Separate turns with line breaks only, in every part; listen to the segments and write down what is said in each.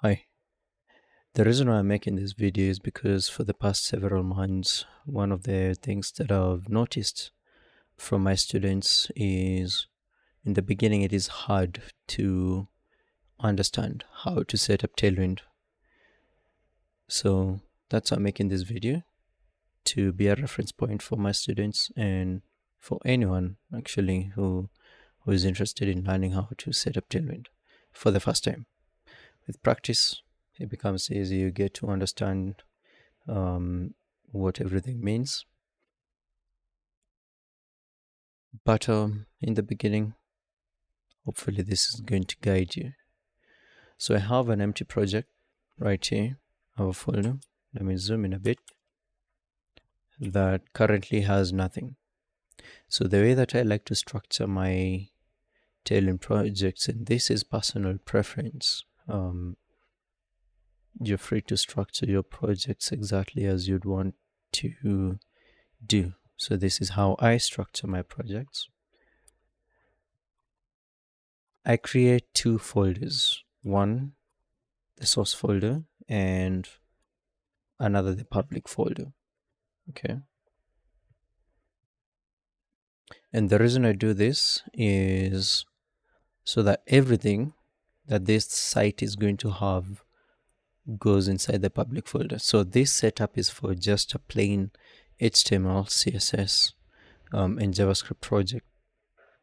Hi. The reason why I'm making this video is because for the past several months, one of the things that I've noticed from my students is in the beginning, it is hard to understand how to set up Tailwind. So that's why I'm making this video to be a reference point for my students and for anyone actually who is interested in learning how to set up Tailwind for the first time. With practice, it becomes easy. You get to understand what everything means. But in the beginning, hopefully this is going to guide you. So I have an empty project right here, our folder. Let me zoom in a bit. That currently has nothing. So the way that I like to structure my Tailwind projects, and this is personal preference. You're free to structure your projects exactly as you'd want to do. So this is how I structure my projects. I create two folders, one the source folder and another the public folder. Okay. And the reason I do this is so that everything that this site is going to have goes inside the public folder. So this setup is for just a plain HTML, CSS, and JavaScript project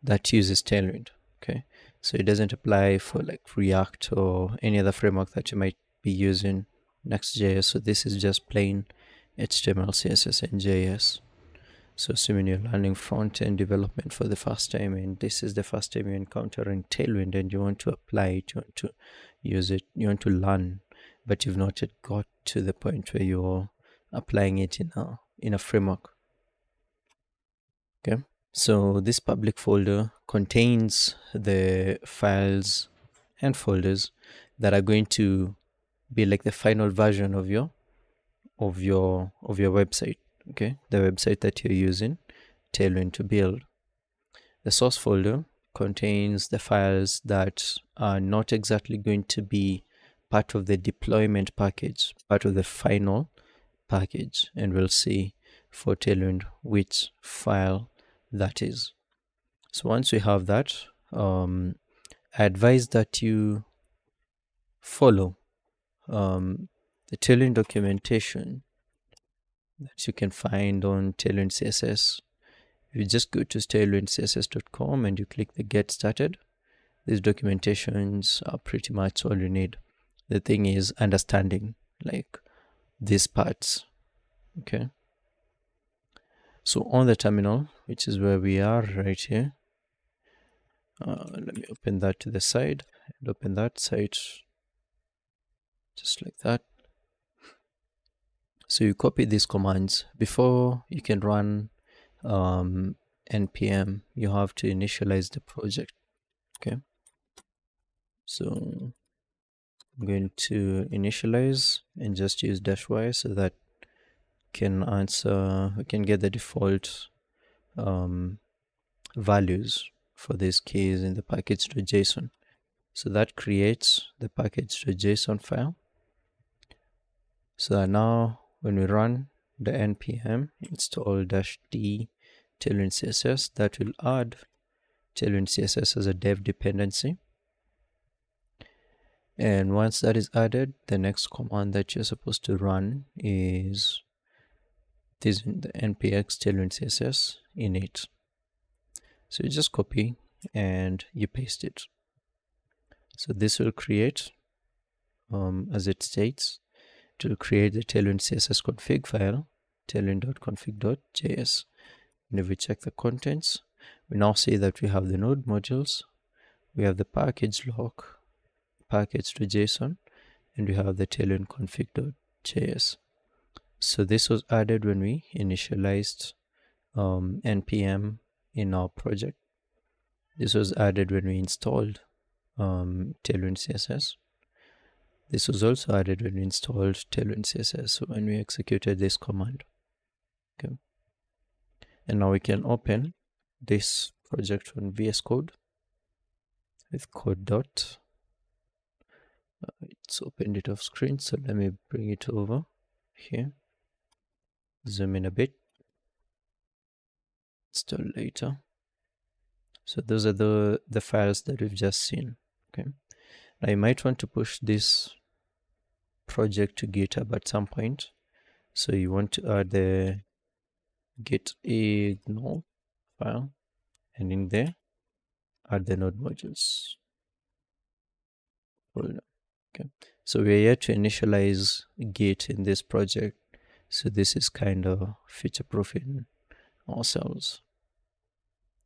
that uses Tailwind. Okay. So it doesn't apply for like React or any other framework that you might be using, Next.js. So this is just plain HTML, CSS, and JS. So assuming you're learning front-end development for the first time, and this is the first time you're encountering Tailwind and you want to apply it, you want to use it, you want to learn, but you've not yet got to the point where you're applying it in a framework. Okay. So this public folder contains the files and folders that are going to be like the final version of your website. Okay, the website that you're using Tailwind to build. The source folder contains the files that are not exactly going to be part of the deployment package, part of the final package, and we'll see for Tailwind which file that is. So once we have that, I advise that you follow the Tailwind documentation that you can find on Tailwind CSS. You just go to tailwindcss.com and you click the get started. These documentations are pretty much all you need. The thing is understanding like these parts. Okay. So on the terminal, which is where we are right here, let me open that to the side and open that site just like that. So you copy these commands. Before you can run NPM, you have to initialize the project. Okay. So I'm going to initialize and just use -y so that we can get the default values for these keys in the package.json. So that creates the package.json file. So now when we run the npm install -d Tailwind CSS, that will add Tailwind CSS as a dev dependency. And once that is added, the next command that you're supposed to run is this, the npx Tailwind CSS init. So you just copy and you paste it. So this will create, as it states, it will create the Tailwind CSS config file, tailwind.config.js. And if we check the contents, we now see that we have the node modules, we have the package lock, package.json, and we have the tailwind config.js. So this was added when we initialized npm in our project. This was added when we installed Tailwind CSS. This was also added when we installed Tailwind CSS, so when we executed this command. Okay. And now we can open this project on VS Code with code dot. It's opened it off screen, so let me bring it over here. Zoom in a bit. Install later. So those are the files that we've just seen. Okay. Now you might want to push this project to GitHub at some point. So you want to add the git ignore file, and in there add the node modules folder. Okay. So we're here to initialize Git in this project. So this is kind of future-proofing ourselves.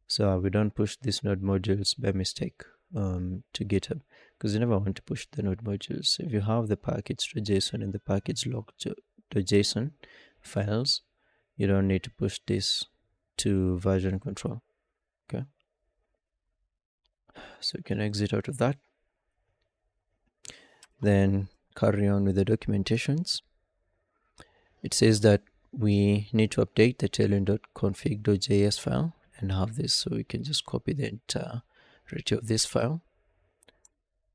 So we don't push these node modules by mistake to GitHub, because you never want to push the node modules. If you have the package.json and the package log.json files, you don't need to push this to version control. Okay. So you can exit out of that. Then carry on with the documentations. It says that we need to update the tailwind.config.js file and have this, so we can just copy the entirety of this file,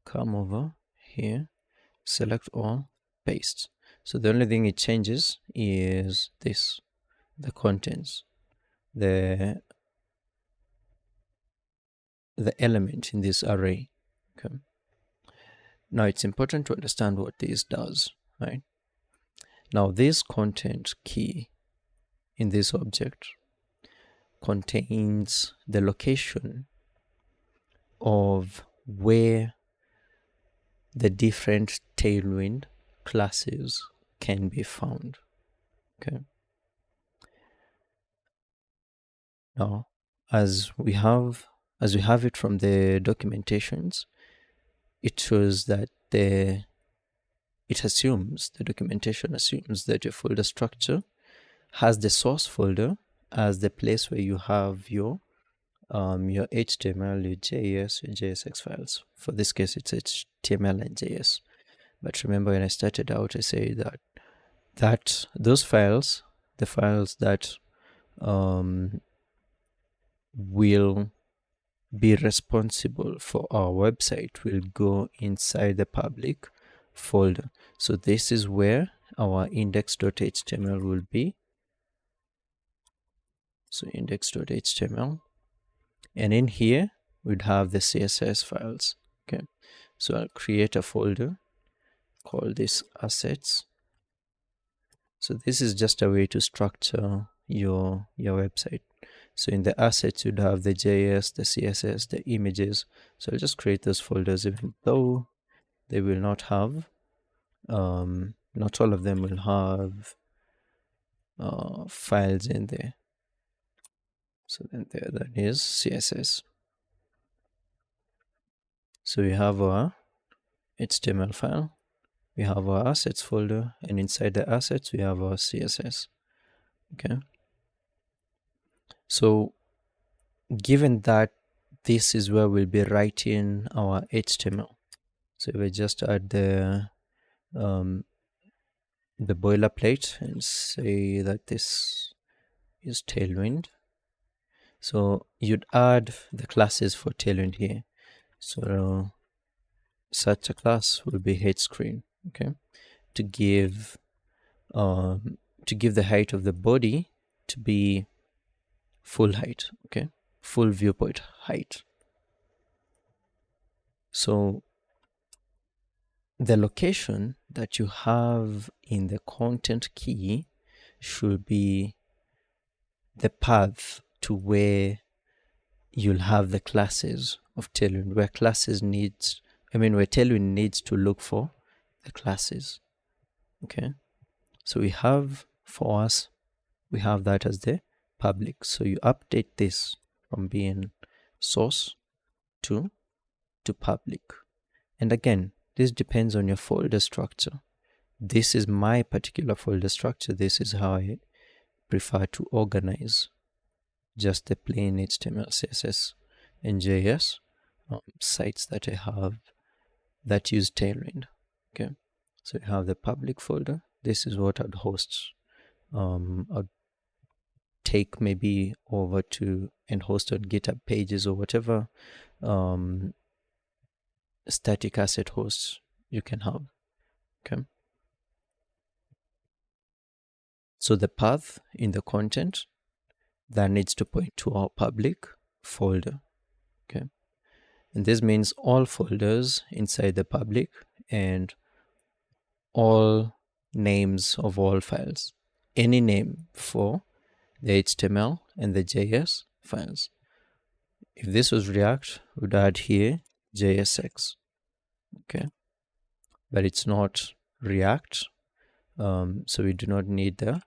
come over here, select all, paste. So the only thing it changes is this, the contents, the element in this array. Okay. Now it's important to understand what this does, right? Now this content key in this object contains the location of where the different Tailwind classes can be found. Okay. Now, as we have it from the documentations, it shows that the documentation assumes that your folder structure has the source folder as the place where you have your HTML, your JS, your JSX files. For this case, it's HTML and JS. But remember, when I started out, I say that those files, the files that will be responsible for our website, will go inside the public folder. So this is where our index.html will be. So index.html, and in here we'd have the CSS files. Okay, so I'll create a folder, call this assets. So this is just a way to structure your website. So in the assets, you'd have the JS, the CSS, the images. So I'll just create those folders, even though they will not have, not all of them will have files in there. So then that is CSS. So we have our HTML file, we have our assets folder, and inside the assets, we have our CSS. Okay. So given that this is where we'll be writing our HTML, so we just add the boilerplate and say that this is Tailwind. So you'd add the classes for Tailwind here. So such a class will be HScreen, okay, to give the height of the body to be full height, okay, full viewport height. So the location that you have in the content key should be the path to where you'll have the classes of Tailwind, where Tailwind needs to look for the classes. Okay, so we have, for us, we have that as the public. So you update this from being source to public. And again, this depends on your folder structure. This is my particular folder structure. This is how I prefer to organize just the plain HTML, CSS, and JS sites that I have that use Tailwind. Okay, so you have the public folder. This is what I'd host. I'd take maybe over to and host on GitHub pages or whatever static asset hosts you can have. Okay. So the path in the content that needs to point to our public folder. Okay. And this means all folders inside the public and all names of all files. Any name for the HTML and the JS files. If this was React, we'd add here JSX. Okay. But it's not React. So we do not need the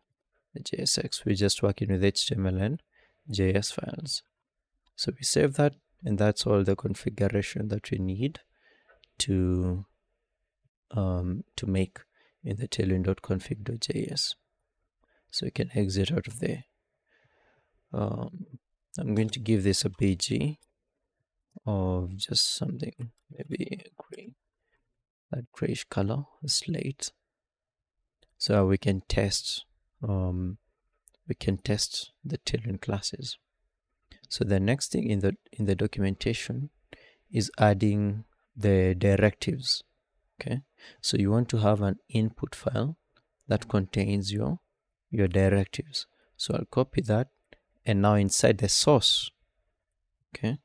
JSX. We're just working with HTML and JS files. So we save that, and that's all the configuration that we need to make in the tailwind.config.js. So we can exit out of there. I'm going to give this a BG of just something, maybe gray, that grayish color, a slate, so we can test the Tailwind classes. So the next thing in the documentation is adding the directives. Okay, so you want to have an input file that contains your directives. So I'll copy that, and now inside the source, okay,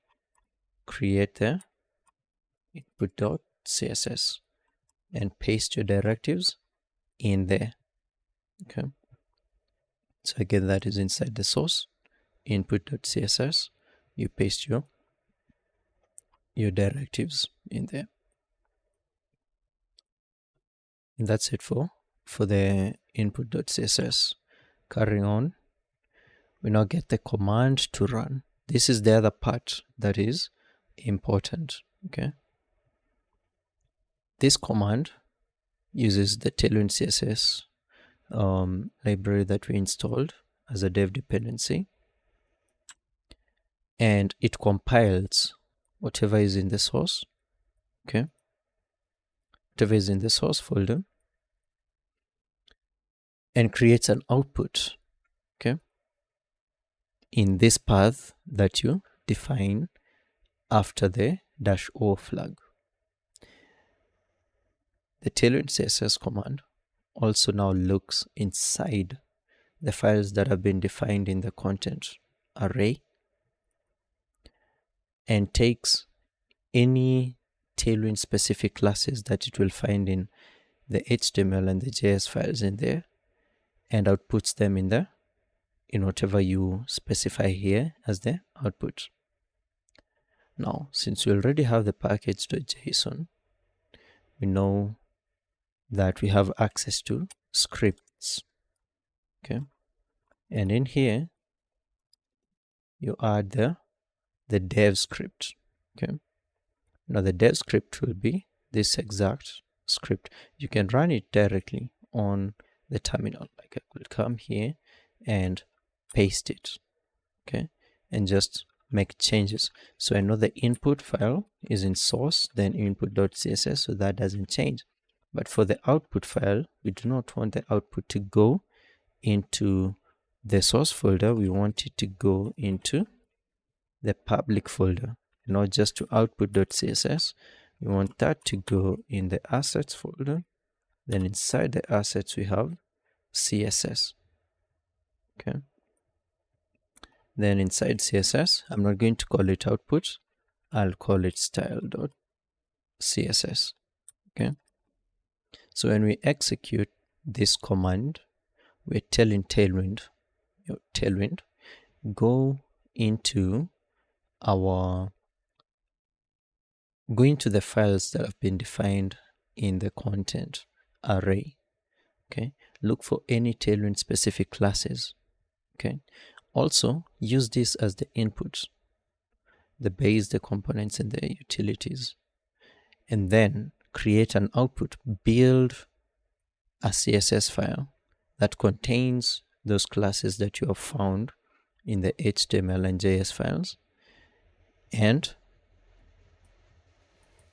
create the input.css and paste your directives in there. Okay, so again, that is inside the source input.css. You paste your directives in there, and that's it for the input.css. Carrying on, we now get the command to run. This is the other part that is important. Okay, this command uses the Tailwind CSS library that we installed as a dev dependency, and it compiles whatever is in the source. Okay, whatever is in the source folder, and creates an output, okay, in this path that you define after the -o flag. The Tailwind CSS command also now looks inside the files that have been defined in the content array and takes any Tailwind specific classes that it will find in the HTML and the JS files in there, and outputs them in whatever you specify here as the output. Now, since we already have the package.json, we know that we have access to scripts. Okay, and in here you add the dev script. Okay, now the dev script will be this exact script. You can run it directly on the terminal. Like I could come here and paste it, okay, and just make changes. So I know the input file is in source, then input.css, so that doesn't change. But for the output file, we do not want the output to go into the source folder. We want it to go into the public folder, not just to output.css. We want that to go in the assets folder. Then inside the assets, we have CSS. Okay. Then inside CSS, I'm not going to call it output. I'll call it style.css. Okay. So when we execute this command, we're telling Tailwind, go into the files that have been defined in the content array. Okay, look for any Tailwind specific classes. Okay, also use this as the input, the base, the components, and the utilities, and then create an output. Build a CSS file that contains those classes that you have found in the HTML and JS files, and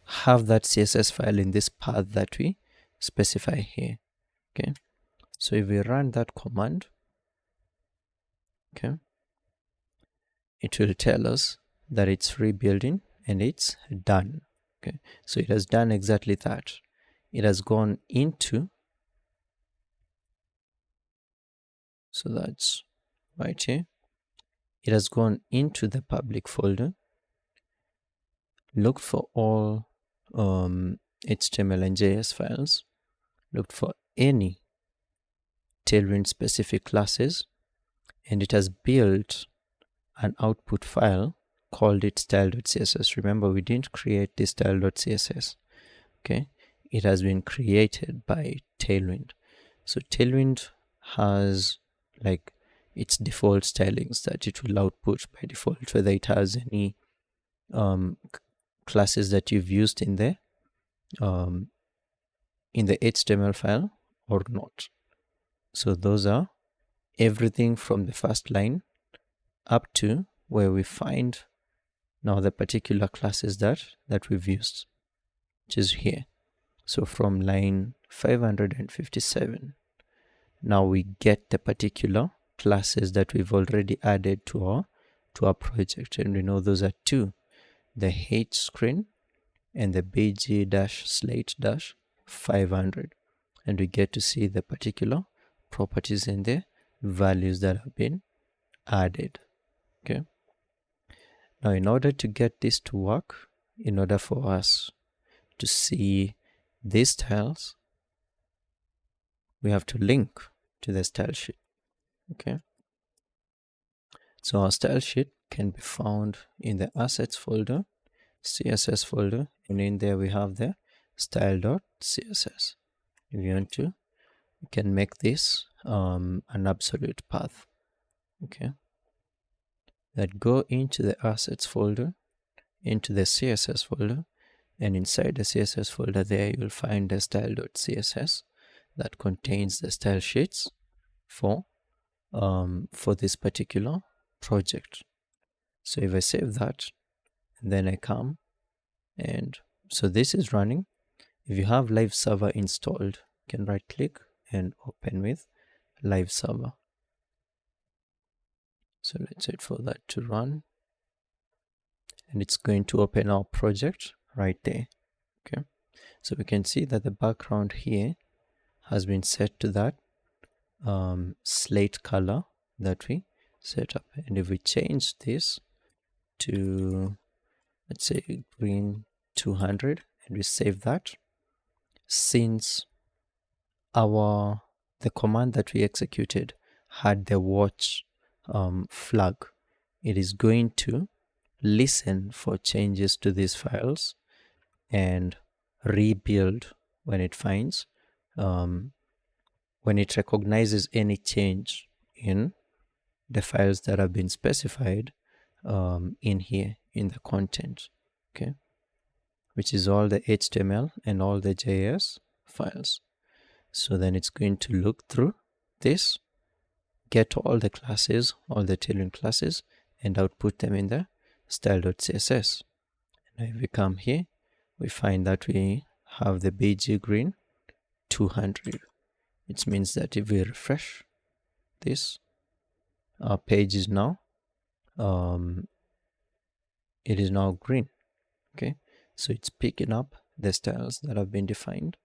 have that CSS file in this path that we specify here. Okay, so if we run that command, okay, it will tell us that it's rebuilding and it's done. Okay, so it has done exactly that. it has gone into, so that's right here, it has gone into the public folder, looked for all HTML and JS files, looked for any Tailwind specific classes, and it has built an output file, called it style.css. Remember, we didn't create this style.css. Okay, it has been created by Tailwind. So Tailwind has like its default stylings that it will output by default, whether it has any classes that you've used in the HTML file or not. So those are everything from the first line up to where we find now the particular classes that we've used, which is here. So from line 557, now we get the particular classes that we've already added to our project, and we know those are two: the H screen and the bg-slate-500, and we get to see the particular properties and the values that have been added. Okay, now in order to get this to work, in order for us to see these styles, we have to link to the style sheet. Okay, so our style sheet can be found in the assets folder, CSS folder, and in there we have the style.css. If you want to, you can make this an absolute path. Okay, that go into the assets folder, into the CSS folder, and inside the CSS folder there you'll find the style.css that contains the style sheets for this particular project. So if I save that, and then I come, and so this is running. If you have live server installed, you can right click and open with live server. So let's wait for that to run, and it's going to open our project right there. Okay, so we can see that the background here has been set to that slate color that we set up, and if we change this to, let's say, green 200, and we save that, since the command that we executed had the watch flag, it is going to listen for changes to these files and rebuild when it finds when it recognizes any change in the files that have been specified in here in the content. Okay, which is all the HTML and all the JS files. So then it's going to look through this, get all the classes, all the Tailwind classes, and output them in the style.css. And if we come here, we find that we have the BG green 200, which means that if we refresh this, our page is now it is now green. Okay, so it's picking up the styles that have been defined,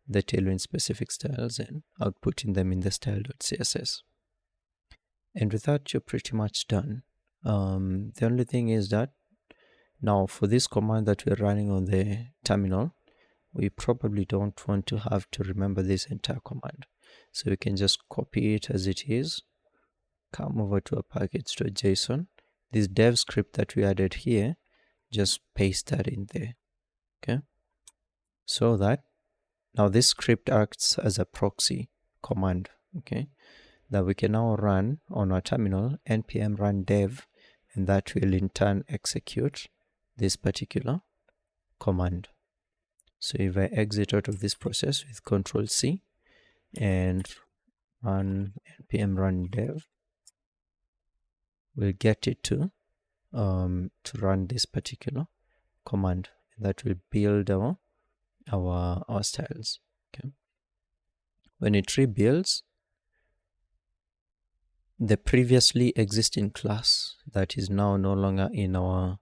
the Tailwind specific styles, and outputting them in the style.css. And with that, you're pretty much done. The only thing is that now for this command that we're running on the terminal, we probably don't want to have to remember this entire command. So we can just copy it as it is, come over to a package.json. This dev script that we added here, just paste that in there. Okay, so that now this script acts as a proxy command, okay, that we can now run on our terminal, npm run dev, and that will in turn execute this particular command. So if I exit out of this process with Control C and run npm run dev, we'll get it to run this particular command that will build our styles. Okay, when it rebuilds, the previously existing class that is now no longer in our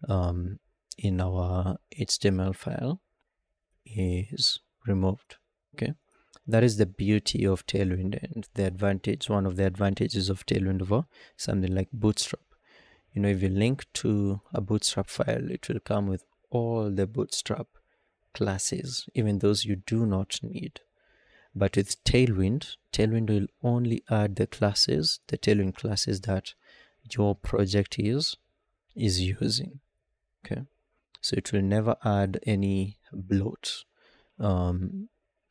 HTML file is removed. Okay, that is the beauty of Tailwind, and the advantage, one of the advantages of Tailwind over something like Bootstrap. You know, if you link to a Bootstrap file, it will come with all the Bootstrap classes, even those you do not need. But with Tailwind, Tailwind will only add the classes, the Tailwind classes that your project is using. Okay, so it will never add any bloat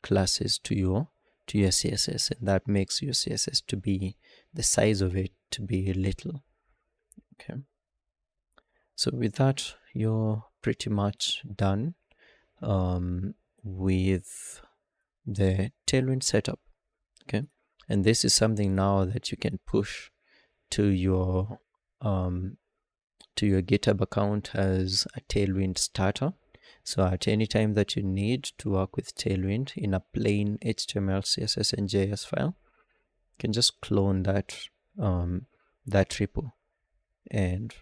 classes to your CSS, and that makes your CSS to be the size of it to be little. Okay, so with that, you're pretty much done with the Tailwind setup. Okay, and this is something now that you can push to your GitHub account as a Tailwind starter. So at any time that you need to work with Tailwind in a plain HTML, CSS, and JS file, you can just clone that repo, and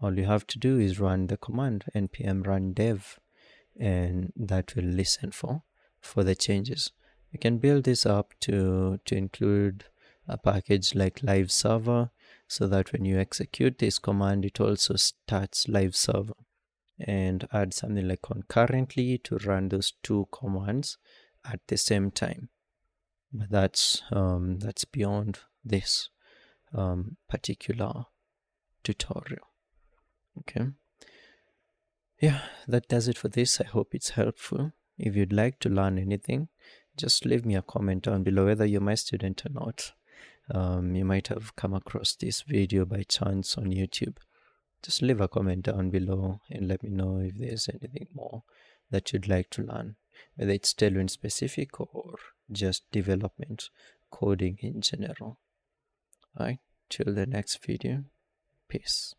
all you have to do is run the command npm run dev, and that will listen for the changes. You can build this up to include a package like live server, so that when you execute this command, it also starts live server, and add something like concurrently to run those two commands at the same time. But that's beyond this particular tutorial. Okay, yeah, that does it for this. I hope it's helpful. If you'd like to learn anything, just leave me a comment down below, whether you're my student or not. You might have come across this video by chance on YouTube. Just leave a comment down below and let me know if there's anything more that you'd like to learn, whether it's Tailwind specific or just development coding in general. Alright, till the next video, peace.